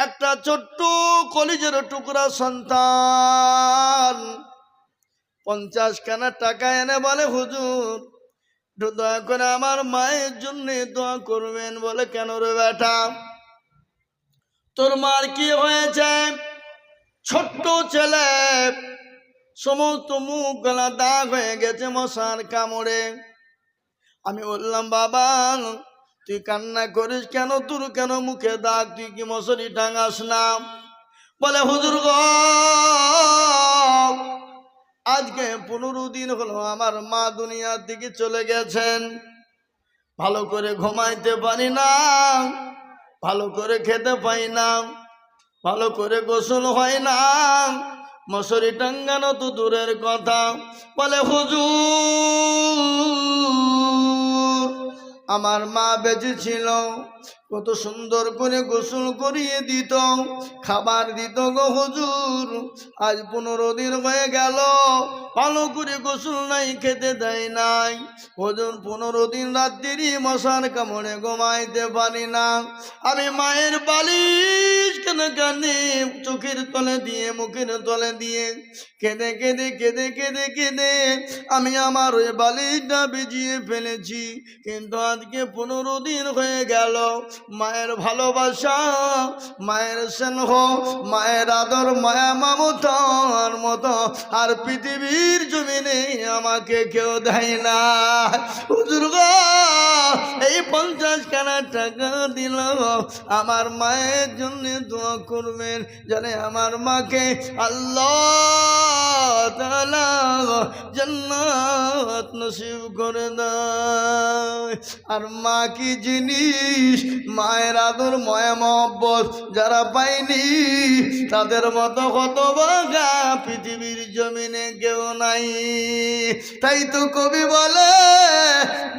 একটা ছোট্ট কলিজের টুকরা সন্তান 50 খানা টাকা এনে বলে, হুজুর দয়া করে আমার মায়ের জন্য দোয়া করবেন। বলে, কেন রে বেটা, তোর মার কি হয়েছে? ছোট্ট ছেলে, সমস্ত মুখ গলা দাগ হয়ে গেছে মশার কামড়ে। আমি বললাম, বাবা তুই কান্না করিস কেন? তোর কেন মুখে দাগ? তুই কি মশারি টাঙাস না? বলে, হুজুর গো, আজকে 15 দিন হলো আমার মা দুনিয়ার দিকে চলে গেছেন। ভালো করে ঘুমাইতে পারি না, ভালো করে খেতে পাই না, ভালো করে গোসল হয় না, মশারি টাঙ্গানো তো দূরের কথা। বলে, হুজুর আমার মা বেঁচে ছিল, কত সুন্দর করে গোসল করিয়ে দিত, খাবার দিত গো হুজুর। আজ 15 দিন হয়ে গেল, ভালো করে গোসল নাই, খেতে দেয় নাই। হুজুর 15 দিন রাত্রি মশার কামড়ে ঘুমাইতে পারি না। আমি মায়ের বালিশ কেনে কানে চোখের তলে দিয়ে, মুখের তলে দিয়ে কেঁদে কেঁদে কেঁদে কেঁদে কেঁদে আমি আমার ওই বালিশটা ভিজিয়ে ফেলেছি। কিন্তু আজকে 15 দিন হয়ে গেল, মায়ের ভালোবাসা, মায়ের স্নেহ, মায়ের আদর, মায়া মমতার মতো আর পৃথিবীর জমিনে আমাকে কেউ দেয় না। হুজুর গো, এই 50 খানা টাকা দিল, আমার মায়ের জন্য দোয়া করবেন, জানে আমার মাকে আল্লাহ তাআলা জান্নাত নসিব করে দেয়। আর মা কি জিনিস, মায়ের আদর, মায়া মহব্বত যারা পায়নি তাদের মতো হতভাগা পৃথিবীর জমিনে কেউ নাই। তাই তো কবি বলে,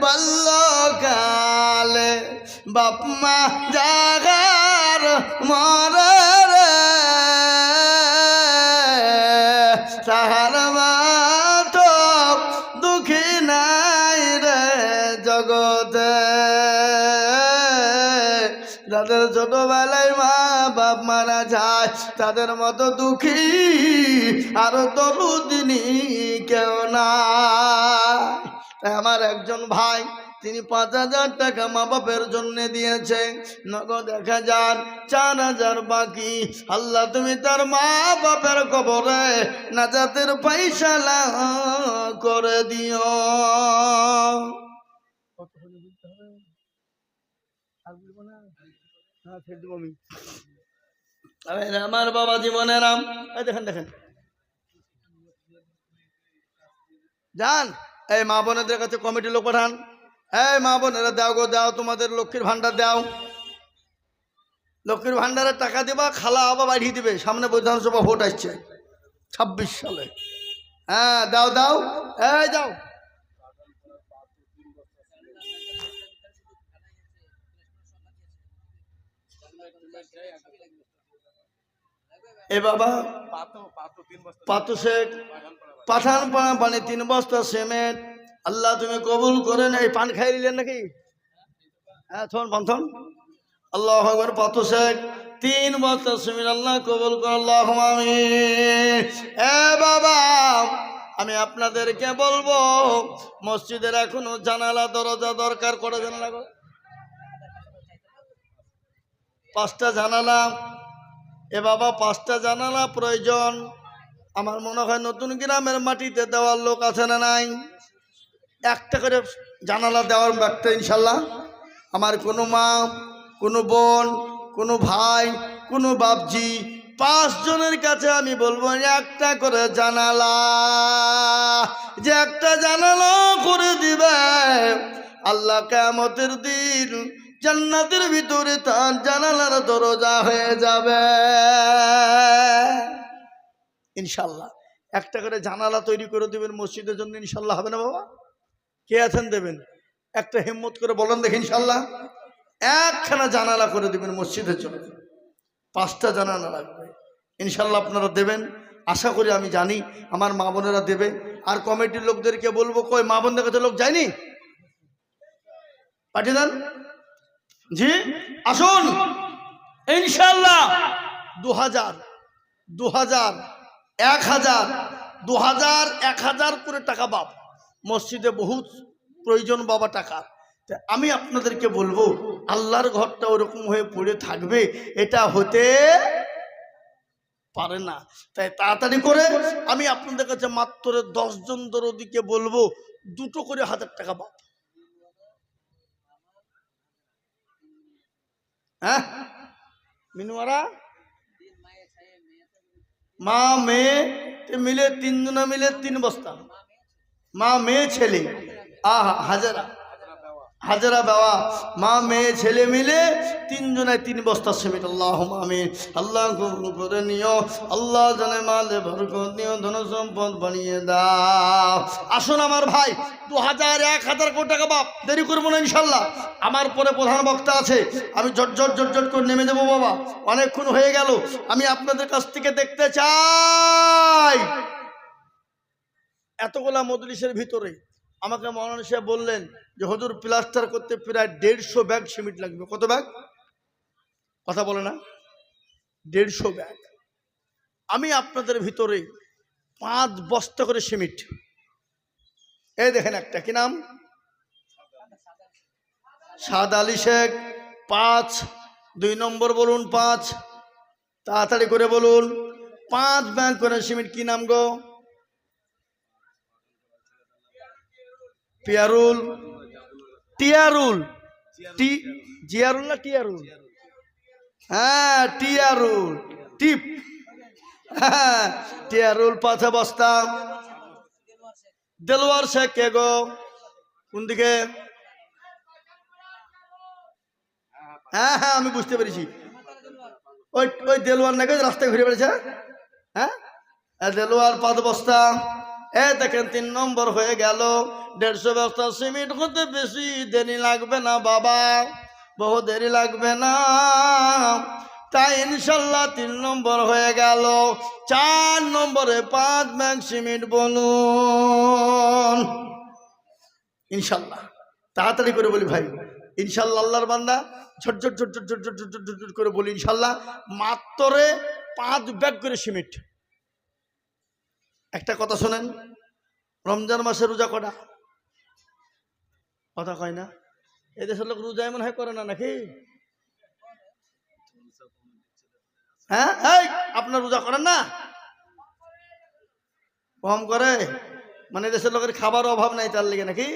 বাল্যকালে বাপ মা জাগার মরে রে, তাহার মতো দুঃখী নাই রে জগতে। যাদের ছোটবেলায় মা বাপ মারা যায় তাদের মতো দুঃখী আর দরুদিনী কেউ না। আমার একজন ভাই, তিনি 5000 টাকা মা বাপের জন্য দিয়েছে, নগদ 1000, 4000 বাকি। আল্লাহ তুমি তার মা বাপের কবরে নাজাতের ফায়সালা করে দিও। আমার বাবা জীবনের নাম দেখেন দেখেন যান, এই মা বোনেদের কাছে কমিটি লোক পাঠান। এই মা বোনেরা দাও গো দাও, তোমাদের লক্ষ্মীর ভান্ডার দাও। লক্ষ্মীর ভান্ডারের টাকা দেবা, খালা আবার বাড়িয়ে দিবে। সামনে বিধানসভা ভোট আসছে 26 সালে। হ্যাঁ দাও দাও, এই যাও। এ বাবা পাতু শেখ পাঠানপাড়া পানি 3 বস্তা সিমেন্ট। আল্লাহ তুমি কবুল করেন। এই পান খাই দিলেন নাকি? হ্যাঁ থন পান্থন। আল্লাহ আকবার। পাতু শেখ 3 বস্তা সিমেন্ট, আল্লাহ কবুল কর, আল্লাহ আমিন। এ বাবা আমি আপনাদেরকে বলবো, মসজিদের এখনো জানালা দরজা দরকার করে। জানালা 5টা জানালা। এ বাবা 5টা জানালা প্রয়োজন। আমার মনে হয় নতুন গ্রামের মাটিতে দেওয়ার লোক আছে না নাই? 1টা করে জানালা দেওয়ার ব্যাপারটা ইনশাল্লাহ। আমার কোনো মা, কোনো বোন, কোনো ভাই, কোনো বাপজি 5 জনের কাছে আমি বলবো 1টা করে জানালা। যে 1টা জানালা করে দিবে, আল্লাহ কিয়ামতের দিন জান্নাতের ভিতরে তার জানালার দরজা হয়ে যাবে ইনশাল্লাহ। 1টা করে জানালা তৈরি করে দেবেন মসজিদের জন্য, ইনশাল্লাহ হবে না বাবা? কে আছেন দেবেন? একটা হিম্মত করে বলেন দেখি ইনশাল্লাহ। 1খানা জানালা করে দেবেন মসজিদের জন্য। 5টা জানালা লাগবে ইনশাল্লাহ, আপনারা দেবেন আশা করি। আমি জানি আমার মা বোনেরা দেবে। আর কমিটির লোকদেরকে বলবো, কই মা বোনদের কাছে লোক যায়নি? পাঠিয়ে দেন। জি আসুন, ইনশাআল্লাহ 2000 2000 1000 2000 1000 করে টাকা বাপ মসজিদে বহুত প্রয়োজন বাবা টাকা। আমি আপনাদেরকে বলবো আল্লাহর ঘরটা ওরকম হয়ে পড়ে থাকবে, এটা হতে পারে না। তাই তাড়াতাড়ি করে আমি আপনাদের কাছে মাত্র 10 জন দরদিকে বলবো 2টো করে 1000 টাকা বাপ। হ্যাঁ মিনুয়ারা মা মেয়ে মিলে 3 জনা মিলে 3 বস্তা, মা মেয়ে ছেলে হাজারা হাজারা বাবা মা মেয়ে ছেলে মিলে 3 জনায় 3 বস্তা সিমেন্ট। আল্লাহুম্মা আমিন। আল্লাহ কবুল করে নিও, আল্লাহ জানে মালে বরকত নিও, ধন সম্পদ বানিয়ে দাও। আসুন আমার ভাই 2000 1000 কোটি টাকা বাপ, দেরি করবো না ইনশাল্লাহ। আমার পরে প্রধান বক্তা আছে, আমি ঝটঝট করে নেমে দেবো বাবা, অনেকক্ষণ হয়ে গেল। আমি আপনাদের কাছ থেকে দেখতে চাই এতগুলা মজলিসের ভিতরে আমাকে মৌলানা সাহেব বললেন যে হুজুর প্লাস্টার করতে প্রায় 150 ব্যাগ সিমেন্ট লাগবে। কত ব্যাগ? কথা বলে না, 150 ব্যাগ। আমি আপনাদের ভিতরে 5 বস্তা করে সিমেন্ট, এই দেখেন একটা, কি নাম? সাদ আলী শেখ 5, 2 নম্বর বলুন 5, তাড়াতাড়ি করে বলুন। 5 ব্যাগ করে সিমেন্ট, কি নাম গো? পিয়ারুল, টিয়ারুল, জিয়ারুল না টিয়ারুল? হ্যাঁ টিয়ারুল, টিপ, হ্যাঁ টিয়ারুল 5 বস্তা। দেলোয়ার শেখ কে গো? কোন দিকে? হ্যাঁ হ্যাঁ আমি বুঝতে পেরেছি, ওই ওই দেলোয়ার নাকি রাস্তায় ঘুরে বেড়েছে। হ্যাঁ দেলোয়ার 5 বস্তা। দেখেন 3 নম্বর হয়ে গেল। 150 বস্তা সিমেন্ট হতে বেশি দেরি লাগবে না বাবা, বহু দেরি লাগবে না। তাই ইনশাল্লাহ 3 নম্বর হয়ে গেল। 4 নম্বরে 5 ব্যাগ সিমেন্ট বলুন ইনশাল্লাহ। তাড়াতাড়ি করে বলি ভাই ইনশাল্লাহ। আল্লাহর বান্দা ঝটঝট করে বলি ইনশাল্লাহ। মাত্রে 5 ব্যাগ করে সিমেন্ট। একটা কথা শোনেন, রমজান মাসে রোজা কটা? কথা কয় না, এদেশের লোক রোজা এমন হয় করে না নাকি? হ্যাঁ এই আপনার রোজা করেন না? কম করে, মানে দেশের লোকের খাবার অভাব নাই তার লেগে নাকি?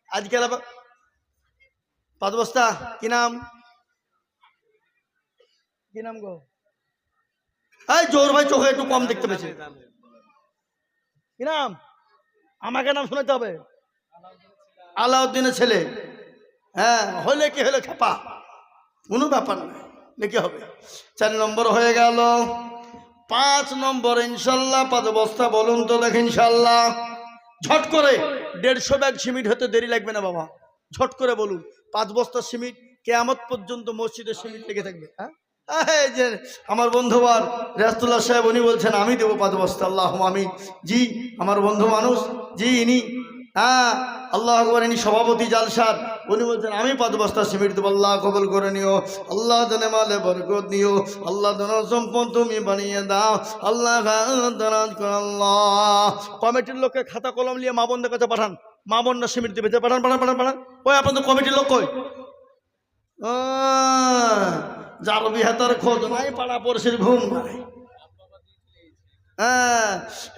আজকাল 5 বস্তা, কি নাম? কি নাম গো? এই জোর ভাই চোখে একটু কম দেখতে পেয়েছে, কি নাম? আমাকে নাম শোনাতে হবে। আলাউদ্দিনের ছেলে। হ্যাঁ হলে কি হলে খেপা, কোনো ব্যাপার না, দেখি হবে। 4 নম্বর হয়ে গেল। 5 নম্বর ইনশাল্লাহ 5 বস্তা বলুন তো দেখ ইনশাল্লাহ। ঝট করে 150 ব্যাগ সিমেন্ট হতে দেরি লাগবে না বাবা, ঝট করে বলুন। 5 বস্তা সিমেন্ট কিয়ামত পর্যন্ত মসজিদে সিমেন্ট লেগে থাকবে। হ্যাঁ এই যে আমার বন্ধুবার রাসূলুল্লাহ সাহেব উনি বলছেন আমি দেবো 5 বস্তা। আল্লাহুম্মা আমিন। জি আমার বন্ধু মানুষ, জি ইনি, হ্যাঁ আল্লাহ আকবার, ইনি সভাপতি জালসার, উনি বলছেন আমি 5 বস্তা সিমেন্ট দেবো। আল্লাহ কবুল করে নিও, আল্লাহ জানে মালে বরকত নিও, আল্লাহ ধন সম্পদ তুমি বানিয়ে দাও, আল্লাহ দারাজ কর। আল্লাহ কমিটির লোককে খাতা কলম নিয়ে মা বোনদের কাছে পাঠান, মা বোনরা সিমেন্ট দেবে, পাঠান পাঠান পাঠান পাঠান। ওই আপনাদের কমিটির লোক কই? যার বিহাতার খোঁজ নাই, পাড়া পড়শির ঘুম নাই। হ্যাঁ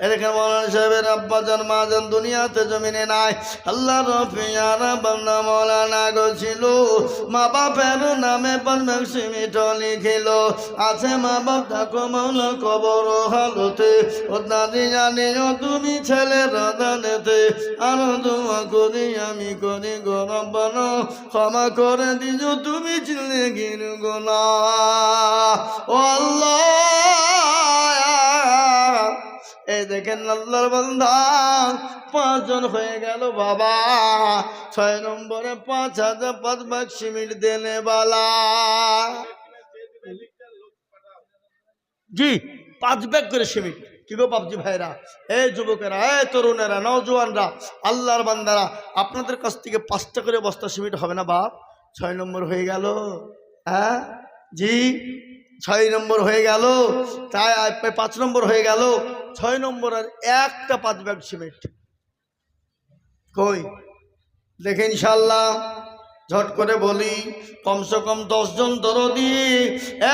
এরকম মৌলানা সাহেবের আব্বাজান মাজান দুনিয়াতে জমিনে নাই। আল্লাহ রফিয়ারা বান্দা মৌলানা গছিল, মা বাপের নামে 5 ব্যাগ সিমেন্ট লিখিল। আছে মা বাপ থাকো মৌলা কবর হালতে, ও দাদি জানিও তুমি ছেলে রাধানেতে। আরো দোয়া করি আমি করি গো রব্বানা, ক্ষমা করে দিও তুমি চিনলে গির গুনাহ। ও আল্লাহ এই দেখেন আল্লাহর বান্দা 5 জন হয়ে গেল বাবা। 6 নম্বরে 5 ব্যাগ সিমেন্ট দেনে বালা। জি 5 ব্যাগ করে সিমেন্ট। কি গো বাপজি ভাইরা, এই যুবকেরা, এই তরুণেরা, নওজোয়ানরা, আল্লাহর বান্দারা, আপনাদের কাছ থেকে 5টা করে বস্তা সিমেন্ট হবে না বাপ? 6 নম্বর হয়ে গেল। হ্যাঁ জি 6 নম্বর হয়ে গেল, তাই 5 নম্বর হয়ে গেল। 6 নম্বর আর একটা 5 ব্যাগ সিমেন্ট কই দেখে ইনশাল্লাহ ঝট করে বলি, কমসে কম 10 জন দরদি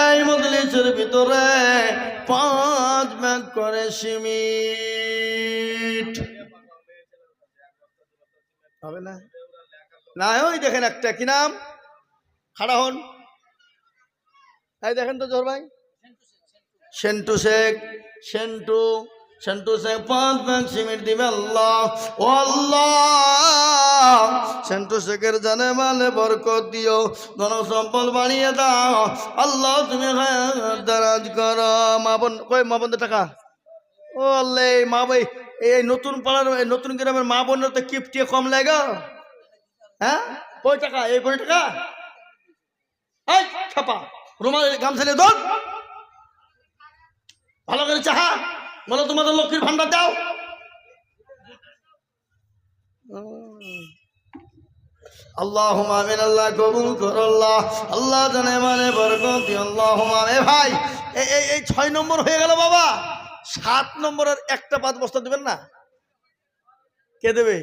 এই মজলিসের ভিতরে 5 ব্যাগ করে সিমেন্ট হবে না? না ওই দেখেন একটা কি নাম, খাড়া হন, এই দেখেন তো জোর ভাই, সেন্টু শেখ, সেন্টু সেন্টু শেখ 5 ব্যাগ সিমেন্ট দিবে। আল্লাহ ও আল্লাহ, সেন্টু শেখের জানে মালে বরকত দিও, ধন সম্পদ বাড়িয়ে দাও আল্লাহ, তুমি দারাজ করো। মা বোন কই, মা বোনদের টাকা, ও আল্লাহ মা ভাই, এই নতুন পাড়ার নতুন গ্রামের মা বোনের তো কিপটিয়ে কম লাগে। হ্যাঁ কই টাকা, এই কই টাকা, এই ছাপা রুমাল গামছা নিয়ে দৌড়, ভালো করে চাহা বলো তোমাদের লক্ষ্মীর ভান্ডার দাও। আল্লাহুম্মা আমিন, আল্লাহ কবুল কর আল্লাহ, আল্লাহ জানে মানে বরকত দিও আল্লাহুম্মা। এ ভাই এই 6 নম্বর হয়ে গেল বাবা, 7 নম্বরের একটা 5 বস্তা দিবেন না? কে দেবে?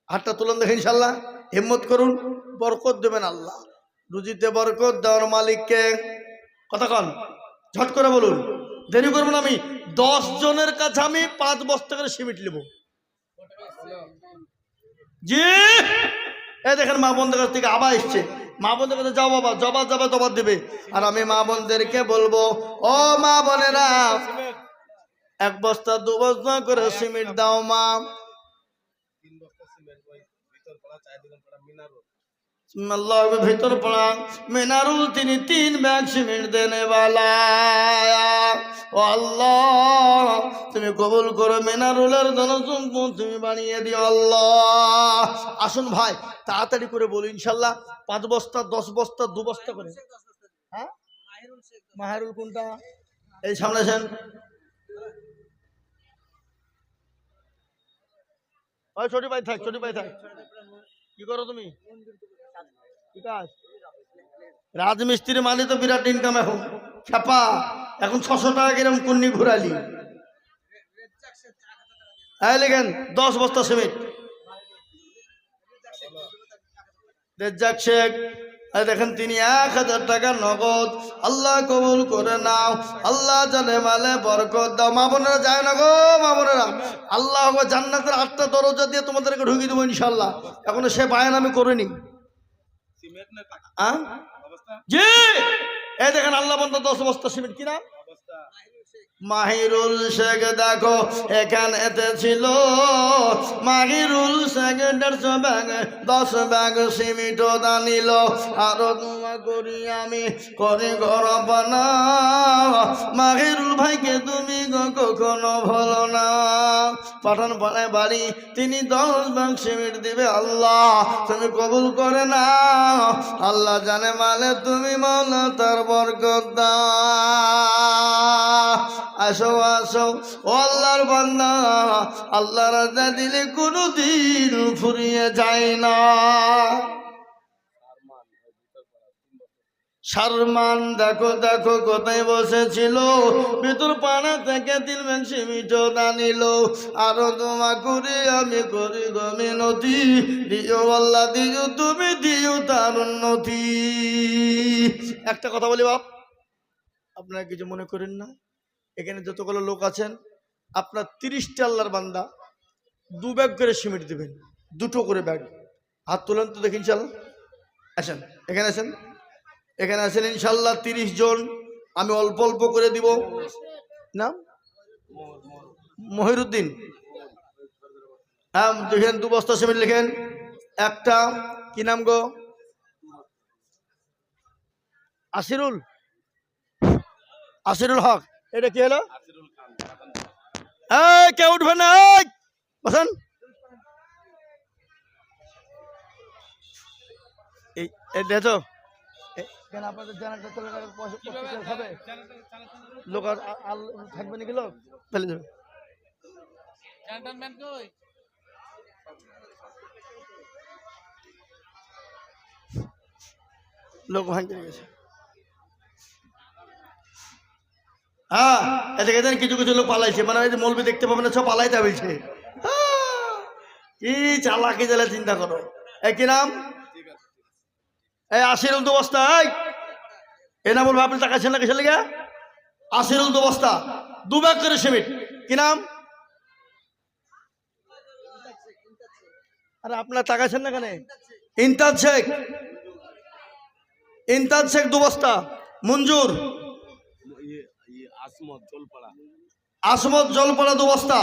হাতটা তুলেন দেখেন ইনশাল্লাহ, হিম্মত করুন, বরকত দেবেন আল্লাহ, রুজিতে বরকত দেওয়ার মালিককে। কথা কন, ঝট করে বলুন, দেরি করবো না। আমি 10 জনের কাছে আমি 5 বস্তা করে সিমেন্ট নেব। জি এই দেখেন মা বোনদের কাছ থেকে আবার এসছে, মা বোনদের কাছে যাও বাবা, জবাব যাবে জবাব দেবে। আর আমি মা বোনদেরকে বলবো, ও মা বোনেরা 1 বস্তা 2 বস্তা করে সিমেন্ট দাও মা। আল্লাহ ভিতর পড়া মিনারুল, তিনি 3 ব্যাগ সিমেন্ট দেনে वाला। ও আল্লাহ তুমি কবুল করো, মিনারুলের ধনসম্পদ তুমি বানিয়ে দিও আল্লাহ। আসুন ভাই তাড়াতাড়ি করে বলি ইনশাল্লাহ, 5 বস্তা 10 বস্তা 2 বস্তা করে। হ্যাঁ মাহেরুল কোনটা? এই সামনে আছেন, ওই ছোটি ভাই থাক, ছোটি ভাই থাক। কি করো তুমি? রাজমিস্ত্রি মানে তো বিরাট ইনকাম এখন, ছাপা এখন 600 টাকা কিরম কুন্নি ঘুরালি। হ্যাঁ লেখেন 10 বস্তা সিমেন্ট। রেজ্জাক শেখ দেখেন তিনি 1000 টাকা নগদ, আল্লাহ কবুল করে নাও, আল্লাহ জানে মালে বরকত দাও। মা বোনেরা যায় না গো, মা বোনেরা আল্লাহ জান্নাতের 8টা দরজা দিয়ে তোমাদেরকে ঢুকিয়ে দেবো ইনশাল্লাহ। এখনো সে বায়ান আমি করিনি। জি এই দেখেন আল্লাহ বন্ধ 10 বস্তা সিমেন্ট, কি নাম? মাহিরুল শেখ। দেখো এখানেতে ছিল Mahirul Sheikh 150 bag 10 bag cement দানিল। আরো তোমা করি আমি করে গরবানা, মাহিরুল ভাইকে তুমি কখনো ভুলো না। পাঠান পাড়ায় বাড়ি, তিনি 10 ব্যাগ সিমেন্ট দিবে আল্লাহ, তুমি কবুল করে না আল্লাহ জানে মানে তুমি মাওলা তার বরকত দাও। আসো আসো ও আল্লাহর বান্দা, আল্লাহ রাজা দিলে কোনোদিন ফুরিয়ে যায় না। শারমান দেখো দেখো কোথায় বসেছিল, ভিতর পাড়া থেকে 3 ব্যাগ সিমেন্ট আনিল। আরো তোমা করি আমি করি গো মিনতি, দিও আল্লাহ দিও তুমি দিও তার উন্নতি। একটা কথা বলি বাপ, আপনারা কিছু মনে করেন না, এখানে যতগুলো লোক আছেন আপনার 30টা আল্লাহর বান্দা 2 ব্যাগ করে সিমেন্ট দেবেন, 2টো করে ব্যাগ। হাত তোলেন তো দেখি ইনশাল্লাহ, আসেন এখানে আসেন, এখানে আসেন ইনশাল্লাহ 30 জন। আমি অল্প অল্প করে দিব। নাম মহিরুদ্দিন। হ্যাঁ দেখেন 2 বস্তা সিমেন্ট লিখেন। একটা কি নাম গো? আসিরুল, আসিরুল হক। এটা কি হলো? কে উঠবে না, বসেন। এই দেখো আপনাদের খাবে লোক আর থাকবে নাকি, লোক ফেলে যাবে। লোক ভাঙতে গেছে। হ্যাঁ, এদিকে এদের কিছু কিছু লোক পালাইছে, মানে এই যে মৌলবি দেখতে পাবে না, সব পালাইতে বলছে। কি চালাকি দিলে চিন্তা করো। এই কি নাম? এই আসিরুল দুবস্তা। এই নাম বলবো, আপনি তাকাচ্ছেন না কিসের লেগে? আসিরুল দুবস্তা, 2 ব্যাগ করে সিমেন্ট। কি নাম? আরে আপনার তাকাচ্ছেন না কেন? ইনতাজ শেখ, ইনতাজ শেখ 2 বস্তা। মঞ্জুর আসমত জলপাড়া 2 বস্তা।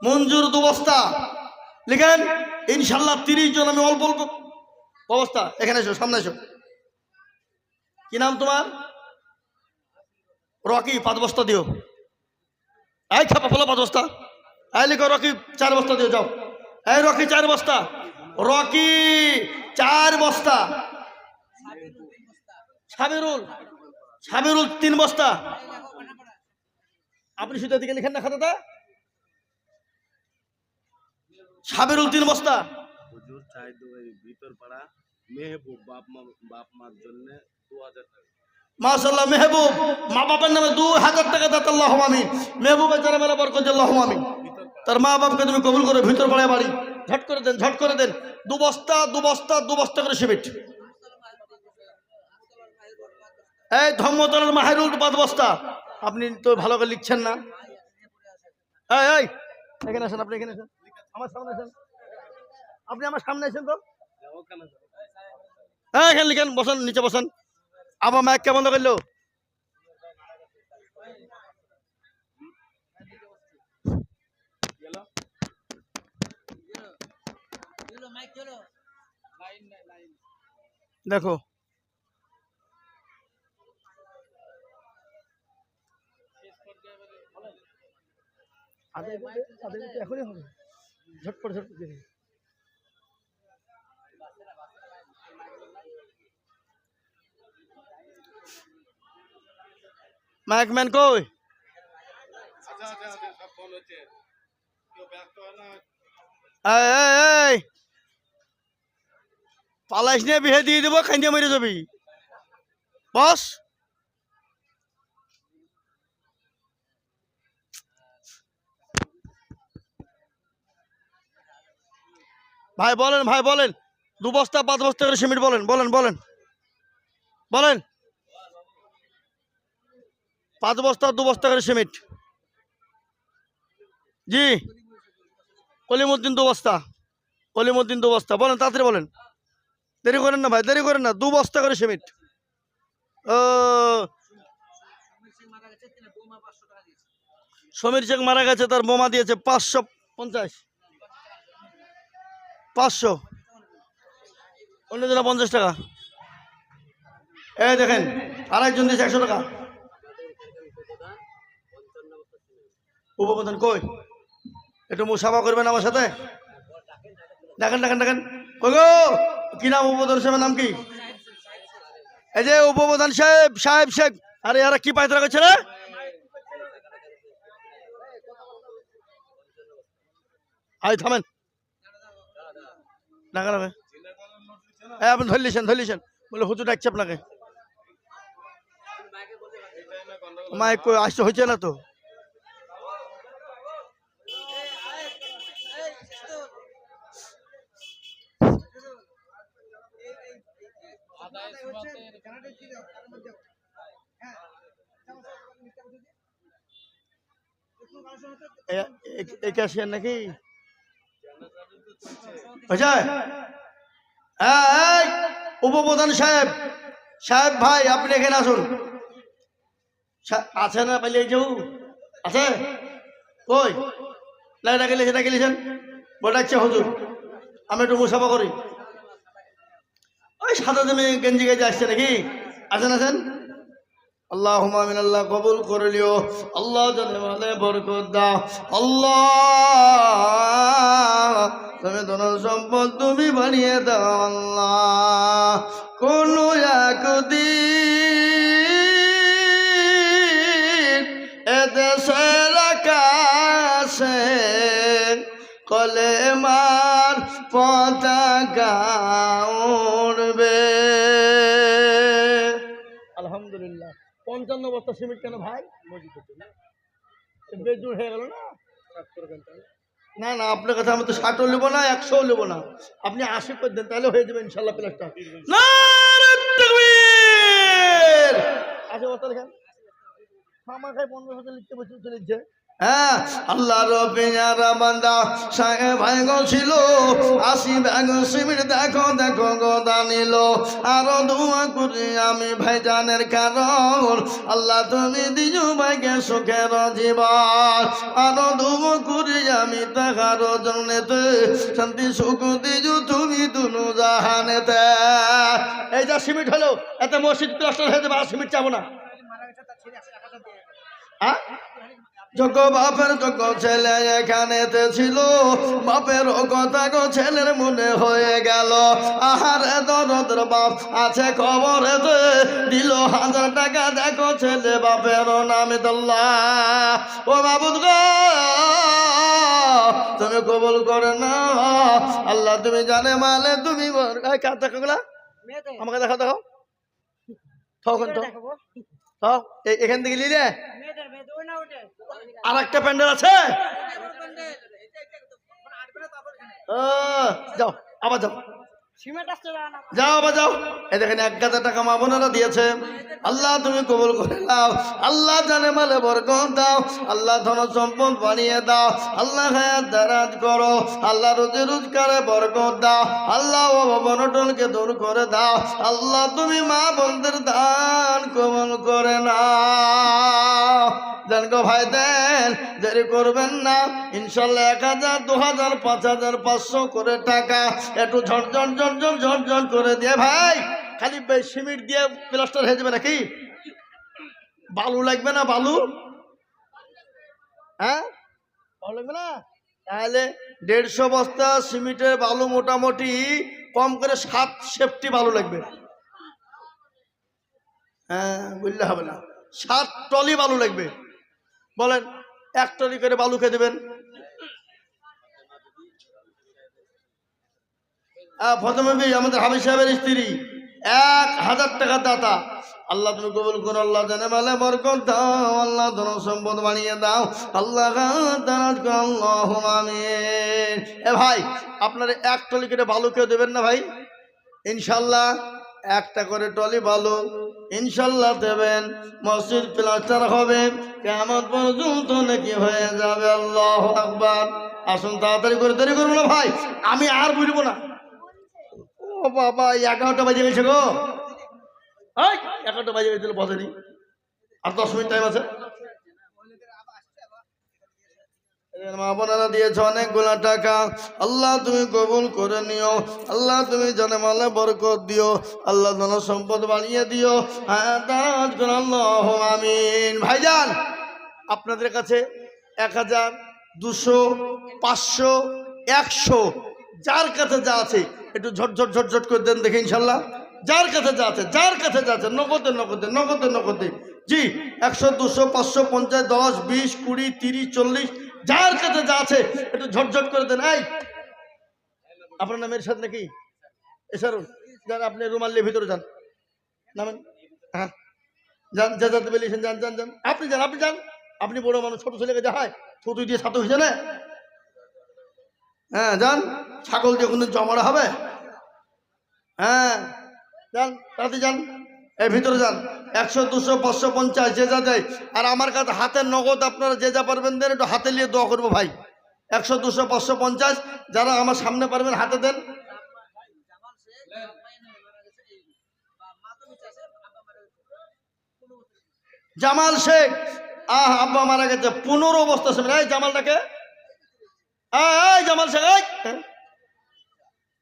মঞ্জুর 2 বস্তা। লিখেন ইনশাল্লাহ 30 জন। আমি অল্প অল্প অবস্থা। এখানে এসো, সামনে এসো। কি নাম তোমার? রকি, 5 বস্তা দিও। এই ছাপা ফলো 5 বস্তা। এই লিখো রকি 4 বস্তা দিও, যাও। এই রকি 4 বস্তা। রকি 4 বস্তা। সাবিরুল, সাবিরুল 3 বস্তা। আপনি শুধু এদিকে লিখেন না খাতাটা। সাবিরুল 3 বস্তা। মাশাআল্লাহ, মেহবুব মা বাবার নামে 2000 টাকা দাতা, আল্লাহুম্মা আমিন। মেহবুবের জানে মেলা বরকত, আল্লাহুম্মা আমিন। তার মা বাপকে তুমি কবুল করে ভিতর পাড়ায় বাড়ি ঝট করে দেন, ঝট করে দেন। 2 বস্তা 2 বস্তা 2 বস্তা করে সিমেন্ট। এই ধম্মতলার মাহিরুল 5 বস্তা। আপনি তো ভালো করে লিখছেন না। এই এই এখানে আসেন, আপনি এখানে আসেন, আমার সামনে আসেন। আপনি আমার সামনে আসেন তো। হ্যাঁ, এখানে লিখেন, বসেন, নিচে বসেন। আবার মাইক কে বন্ধ করলো? দেখো এখনই হবে, ঝটপট ঝটপট। মাইক ম্যান কই? এই পালাইস নিয়ে বিহে দিয়ে দেবো, খাইয়ে মেরে যাবি। বস ভাই বলেন, ভাই বলেন। 2 বস্তা 5 বস্তা করে সিমেন্ট বলেন, বলেন বলেন বলেন। 5 বস্তা 2 বস্তা করে সিমেন্ট। জি, কলিমুদ্দিন 2 বস্তা। কলিমুদ্দিন 2 বস্তা। বলেন, তাড়াতাড়ি বলেন, দেরি করেন না ভাই, দেরি করেন না। 2 বস্তা করে সিমেন্ট। ও, সমীর শেখ মারা গেছে, তার বোমা দিয়েছে 550। 500, অন্যজনা 50 টাকা। এই দেখেন, আরেকজন দিয়েছে 100 টাকা। উপপ্রধান কই? একটু মুসাফা করবেন আমার সাথে। দেখেন দেখেন দেখেন, কই গো? কি নাম উপপ্রধান সাহেবের নাম কি? এই যে উপপ্রধান সাহেব, সাহেব শেখ। আরে এরা কি পায়তারা করছে রে? আই থামেন। ডাকা ডাকা। আপনি ধরলিছেন, ধরলিছেন বলে হুজুর ডাকছে আপনাকে। মাইক আসতে হয়েছে না তো। একাশিয়ার নাকি উপপ্রধান সাহেব, সাহেব ভাই আপনি এখানে আসুন। আছে না পাইলে যাও? আছে কই? ডাকে লিখে, ডাকে লিখেন। বলাচ্ছে হুজুর আমি একটু মুসাফা করি। ওই সাদা দামে গেঞ্জি গেঞ্জি আসছে নাকি? আছেন আছেন? আল্লাহুম্মা আমিন। আল্লাহ কবুল করে লিও। আল্লাহ জানে মালে বরকত দাও। আল্লাহ তুমি ধন সম্পদ তুমি বানিয়ে দাও। আল্লাহ কোন একদিন এদেশের আকাশে কলেমার পতাকা উড়বে। আলহামদুলিল্লাহ। 55 বস্তা সিমেন্ট কেন ভাই? বেজুর হয়ে গেল না। না না, আপনার কথা আমি তো 60ও নেবো না, 100ও নেবো না, আপনি 80 করে দেন, তাহলে হয়ে যাবে ইনশাল্লাহ প্লাসটা। বস্তা লেখেন, আমার খাই 15 লিখতে বসে লিখছে। হ্যাঁ, আল্লাহর পেয়ারা বান্দা সাহেব ভাই গো ছিল 80 ব্যাগ সিমেন্ট, দেখো দেখো গোদা নিল। আরো দোয়া করি আমি ভাইজানের কারণ, আল্লাহ তুমি দিও ভাইকে সুখের জীবন। আরো দোয়া করি আমি তাহার জন্যতে শান্তি সুখ দিও তুমি দুনু জাহানেতে। এই যা সিমেন্ট হলো, এতে মসজিদ প্লাস্টার হয়ে যাবে, আর সিমেন্ট চাবো না। যোগ্য বাপের যোগ্য ছেলে এখানেতে ছিল, বাপের কথা গো ছেলের মনে হয়ে গেল। আহারে দরদের বাপ আছে খবরেতে, দিল 1000 টাকা, দেখো ছেলে বাপের নামে দল্লাহ। ও মাবুদ গো, তুমি কবুল করে না আল্লাহ, তুমি জানে মালে তুমি দেখাগুলা আমাকে দেখা দেখো তখন তো এখান থেকে নিলে আর একটা প্যান্ডেল আছে। যাও আবার যাও, যাও আবার যাও। এই দেখেন 1000 টাকা মা বোনেরা দিয়েছে, আল্লাহ তুমি কবুল করে নাও। আল্লাহ জানে মালে বরকত দাও, আল্লাহ ধন সম্পদ বানিয়ে দাও, আল্লাহ হায়াত দারাজ করো, আল্লাহ রোজি রোজগারে বরকত দাও, আল্লাহ অনটনকে দূর করে দাও। আল্লাহ তুমি মা বোনদের দান কবুল করে নাও। দেন গো ভাই দেন, দেরি করবেন না, ইনশাল্লাহ 1000, 2000, 5000, 500 করে টাকা একটু ঝরঝর ঝরঝর ঝরঝর করে দিয়ে ভাই, খালি সিমেন্ট দিয়ে প্লাস্টার হয়ে যাবে নাকি? বালু লাগবে না? বালু, হ্যাঁ বালু লাগবে না? তাহলে 150 বস্তা সিমেন্টের বালু মোটামুটি কম করে 7 সেফটি বালু লাগবে। হ্যাঁ বুঝলে হবে না, 7 ট্রলি বালু লাগবে। বলেন 1 ট্রলি করে বালু খেয়ে দেবেন। প্রথমে আমাদের হাবিব সাহেবের স্ত্রী 1000 টাকা দাতা, আল্লাহ তুমি কবুল করো, আল্লাহ জানে মালে বরকত দাও, আল্লাহ ধন সম্পদ বানিয়ে দাও, আল্লাহ দারাজ করো, আল্লাহুম্মা আমিন। এ ভাই আপনারা 1 ট্রলি করে বালু খেয়ে দেবেন না ভাই? ইনশাল্লাহ 1টা করে ট্রলি বালু ইনশাল্লাহ দেবেন, মসজিদ প্লাস্টার হবে, কিয়ামত পর্যন্ত নাকি হয়ে যাবে। আল্লাহু আকবার। আসুন তাড়াতাড়ি করে, দেরি করবো না ভাই, আমি আর বুঝবো না। ও বাবা 11টা বাজে গেছে গো, 11টা বাজে গেছিল, বসেনি, আর 10 মিনিট টাইম আছে। মা বোনেরা দিয়েছ অনেকগুলা টাকা, আল্লাহ তুমি কবুল করে নিও, আল্লাহ তুমি জানে মালে বরকত দিও, আল্লাহ ধন সম্পদ বানিয়ে দিও, আল্লাহুম্মা আমিন। ভাইজান আপনাদের কাছে 1000, 200, 500, 100 যার কাছে যা আছে একটু ঝটঝট ঝটঝট করে দেন দেখে ইনশাল্লাহ। যার কাছে যা আছে, যার কাছে যা আছে, নগদে নগদে নগদে নগদে, জি 100, 200, 500, 50, 10, 20, 20, 30, 40 যার কাছে যা আছে একটু ঝটঝট করে দেন। এই আপনার নামের সাথে নাকি এসারুন, যান আপনি রুমাল নিয়ে ভিতরে যান, নামেন, হ্যাঁ যান, যা যাতে বলেছেন যান যান যান, আপনি যান, আপনি যান, আপনি বড় মানুষ, ছোট ছেলেকে যা হয় থুতু দিয়ে ছাতু হয়েছে না, হ্যাঁ যান, ছাগল দিয়ে কোনদিন জমানো হবে? হ্যাঁ যান, তাড়াতাড়ি যান, এই ভিতরে যান। 100, 200, 500, 50 যে যা দেয়, আর আমার কাছে হাতের নগদ আপনারা যে যা পারবেন দেন, একটু হাতে নিয়ে দোয়া করবো ভাই। 100, 200, 500, 50 যারা আমার সামনে পারবেন হাতে দেন। জামাল শেখ, আব্বা মারা গেছে, 15 বস্তা সিমেন্ট। এই জামালটাকে, এই জামাল শেখ,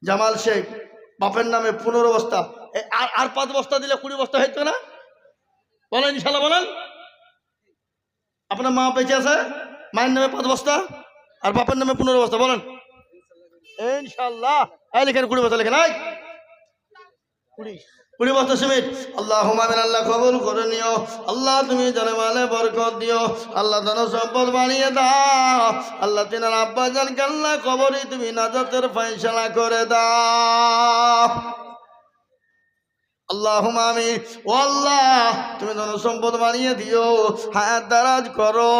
জামাল শেখ বাপের নামে 15 বস্তা, আর 5 বস্তা দিলে 20 বস্তা হইতো না? বলেন ইনশাল্লাহ, বলেন। আপনার মা বেঁচে আছে, মায়ের নামে 5 বস্তা আর বাপের নামে 15 বস্তা, বলেন ইনশাল্লাহ। এই লিখেন 20 বস্তা, লিখেন, 20 বস্তা সিমেন্ট। আল্লাহুম্মা আমিন। আল্লাহ কবুল করে নিও, আল্লাহ তুমি জানে মালে বরকত দিও, আল্লাহ ধন সম্পদ বানিয়ে দাও, আল্লাহ তিনার আব্বা জান আল্লাহ কবরে তুমি নাজাতের ফয়সালা করে দাও। আল্লাহুম্মা আমিন। ও আল্লাহ, তুমি ধন সম্পদ বানিয়ে দিও, হায়াত দারাজ করো,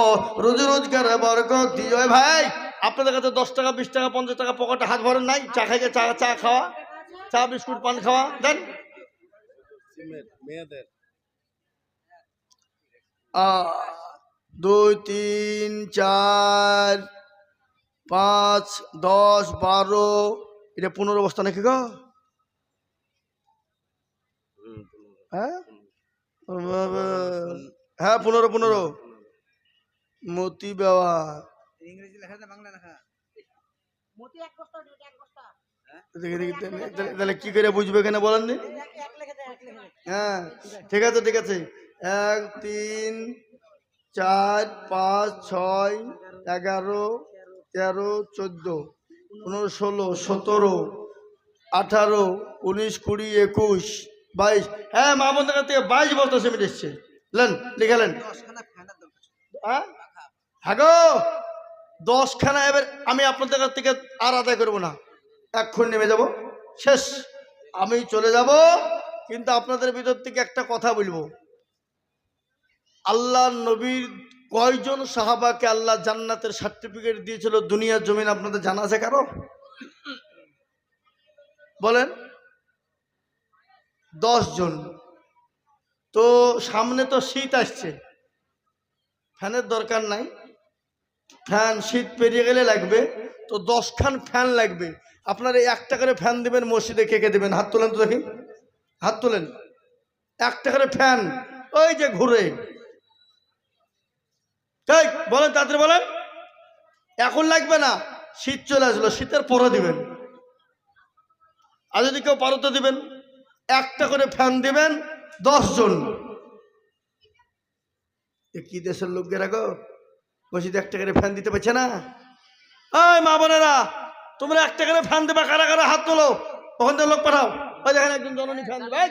রোজি রোজগারে বরকত দিও। এ ভাই, আপনাদের কাছে 10 টাকা 20 টাকা 50 টাকা পকেটে হাত ভরেন নাই? চা খাইকে চা খাওয়া, চা বিস্কুট পান খাওয়া দেন। মেয়েদের 2 3 4 5 10 12, এটা 15 বস্তা নাকি গো? হ্যাঁ হ্যাঁ 15 মতি বেওয়া ইংরেজি লেখা না বাংলা লেখা? মতি এক বস্তা এক বস্তা তাহলে কি করে বুঝবে কেন বলেন নি? এক লিখে দে এক লিখে দে। হ্যাঁ ঠিক আছে ঠিক আছে। 1 3 4 5 6 11 13 14 15 16 17 18 19 20 21 22। হ্যাঁ মা বোনদের কাছ থেকে 22 বস্তা সিমেন্ট এসছে। লেন লিখালেন। 10খানা ফ্যানের দরকার। হ্যাঁ হ্যাঁ গো 10খানা। এবার আমি আপনাদের কাছ থেকে আর আদায় করবো না, এক্ষুনি নেমে যাব, শেষ, আমি চলে যাব। কিন্তু আপনাদের ভিতর থেকে একটা কথা বলবো, আল্লাহ নবীর কয়জন সাহাবাকে আল্লাহ জান্নাতের সার্টিফিকেট দিয়েছিল দুনিয়ার জমিন আপনাদের জানা আছে কারো? বলেন। 10 জন। তো সামনে তো শীত আসছে, ফ্যানের দরকার নাই, ফ্যান শীত পেরিয়ে গেলে লাগবে, তো 10খান ফ্যান লাগবে। আপনারা 1 টাকার ফ্যান দেবেন মসজিদে, কে কে দেবেন? হাত তোলেন তো দেখি, হাত তোলেন। 1 টাকার ফ্যান, ওই যে ঘুরে, তাই বলেন, তাড়াতাড়ি বলেন। এখন লাগবে না, শীত চলে আসলো, শীতের পরে দিবেন। আর যদি কেউ পারো তো দিবেন। 1টা করে ফ্যান দিবেন 10 জন। এ কি দেশের লোকেরা গো, মসজিদে 1 টাকার ফ্যান দিতে পারছে না? এই মা বোনেরা, তোমরা 1 টাকার ফ্যান দেবা, কারা কারা হাত তোলো, ওখান থেকে লোক পাঠাও। ওই দেখেন একজন জননী ফ্যান দেবে,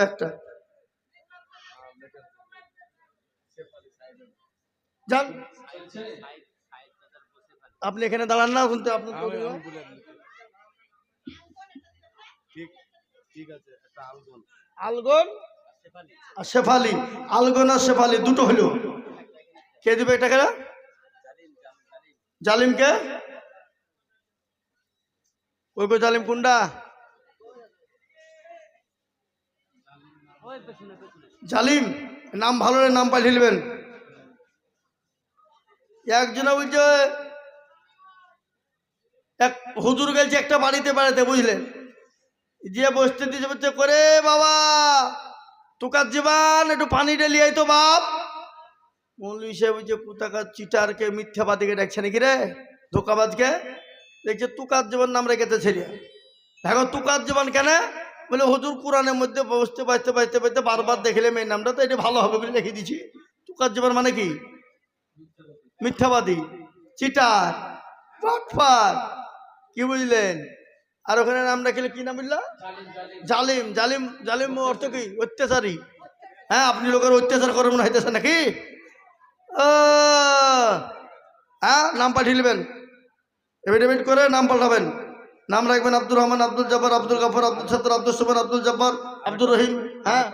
একটা যান। আপনি এখানে দাঁড়ান না, শুনতে আপনার ঠিক আছে, একটা আলগন আলগন আর শেফালি, আলগন আর শেফালি দুটো হলো। কে দিবে এটা? কেনা জালিমকে? ওই গো জালিম কোনটা? জালিম নাম ভালো, নাম পাঠিয়ে নেবেন। একজনে বলছে, এক হুজুর গেছে একটা বাড়িতে বাড়িতে, বুঝলেন, যে বসতে দিয়েছে, বলছে করে বাবা তোকার জীবন একটু পানি ঢেলিয়ে তো বাপ। মৌলভী সাহেব বলছে পুতাকার চিটারকে মিথ্যাবাদীকে ডাকছে নাকি রে, ধোকাবাজকে। দেখছে তুকার জীবন নাম রেখেছে ছেলে। এখন তুকার জীবন কেন? বলে হুজুর কোরআনের মধ্যে বসতে বাঁচতে বাঁচতে বাঁচতে বারবার দেখলে মেয়ের নামটা, তো এটা ভালো হবে বলে লিখে দিছি। তুকার জীবন মানে কি? মিথ্যাবাদী, চিটার, বাটপার, কি বুঝলেন? আর ওখানে নাম রাখলে কি নাম বললা? জালিম। জালিম, জালিম অর্থ কি? অত্যাচারী। হ্যাঁ, আপনি লোকের অত্যাচার করে মনে হইতেছে নাকি? হ্যাঁ, নাম পাঠিয়ে নেবেন, এফিডেভিট করে নাম পাঠাবেন। নাম রাখবেন আব্দুর রহমান, আব্দুল জব্বার, আব্দুল গফর, আব্দুল সত্তর, আব্দুল সুমান, আব্দুল জব্বার, আব্দুর রহিম। হ্যাঁ,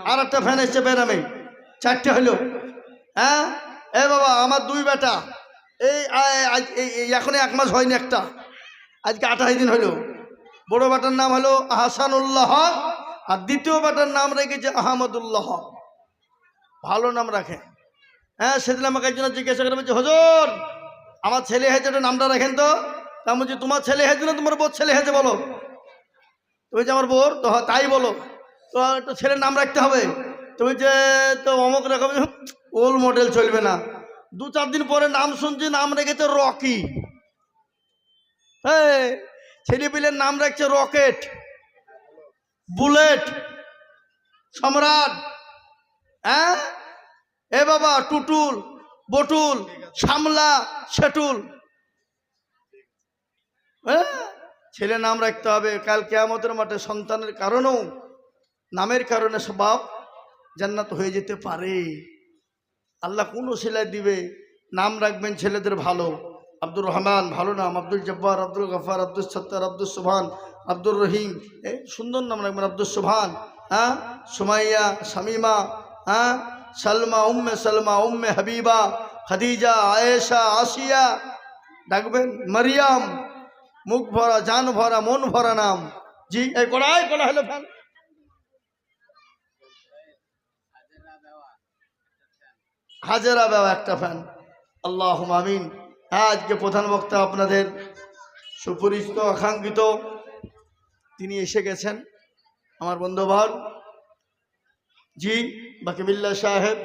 আর একটা ফ্যান এসছে বেনামে, 4টে হইল। হ্যাঁ, এ বাবা আমার 2 বেটা, এই এখন 1 মাস হয়নি, একটা আজকে 28 দিন হইল। বড় বেটার নাম হলো আহসানুল্লাহ, আর দ্বিতীয় বেটার নাম রেখেছে আহমদুল্লাহ। ভালো নাম রাখে। হ্যাঁ, সেদিন আমাকে একজন জিজ্ঞাসা করে বলছে, হুজুর আমার ছেলে হয়েছে, একটা নামটা রাখেন তো। তা বলছি তোমার ছেলে হয়েছে না তোমার বোর ছেলে হয়েছে বলো? তুমি যে আমার বোর, তো তাই বলো, তো একটু ছেলের নাম রাখতে হবে। তুমি যে তো অমুক রকম, ওল্ড মডেল চলবে না। 2-4 দিন পরে নাম শুনছি, নাম রেখেছে রকি। হ্যাঁ, ছেলে পিলের নাম রাখছে রকেট, বুলেট, সম্রাট। হ্যাঁ, এ বাবা টুটুল, বটুল, শামলা, সেটুল। হ্যাঁ, ছেলে নাম রাখতে হবে। কাল কিয়ামতের মাঠে সন্তানের কারণেও, নামের কারণে সবাব জান্নাত হয়ে যেতে পারে। আল্লাহ কোন সিলাই দিবে, নাম রাখবেন ছেলেদের ভালো। আব্দুর রহমান ভালো নাম, আব্দুল জব্বার, আব্দুল গফার, আব্দুল সত্তার, আব্দুল সুবহান, আব্দুর রহিম, এই সুন্দর নাম রাখবেন, আব্দুল সোহান, হ্যাঁ, সুমাইয়া, শামিমা, হ্যাঁ, সালমা, উম্মে হাবিবা, খাদিজা, আয়েশা, আসিয়া ডাকবেন, মারিয়াম, মুখ ভরা, জান ভরা, মন ভরা নাম। জি, এই কড়া হলো ফ্যান। হাজারা বেওয়া একটা ফ্যান। আল্লাহ আমিন। আজকে প্রধান বক্তা আপনাদের সুপরিচিত আকাঙ্ক্ষিত, তিনি এসে গেছেন, আমার বন্ধুভার জি বাকিবিল্লাহ সাহেব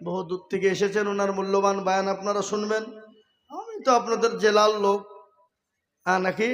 বহু দূর থেকে এসেছেন। ওনার মূল্যবান বয়ান আপনারা শুনবেন। আমি তো আপনাদের জেলার লোক, হ্যাঁ নাকি?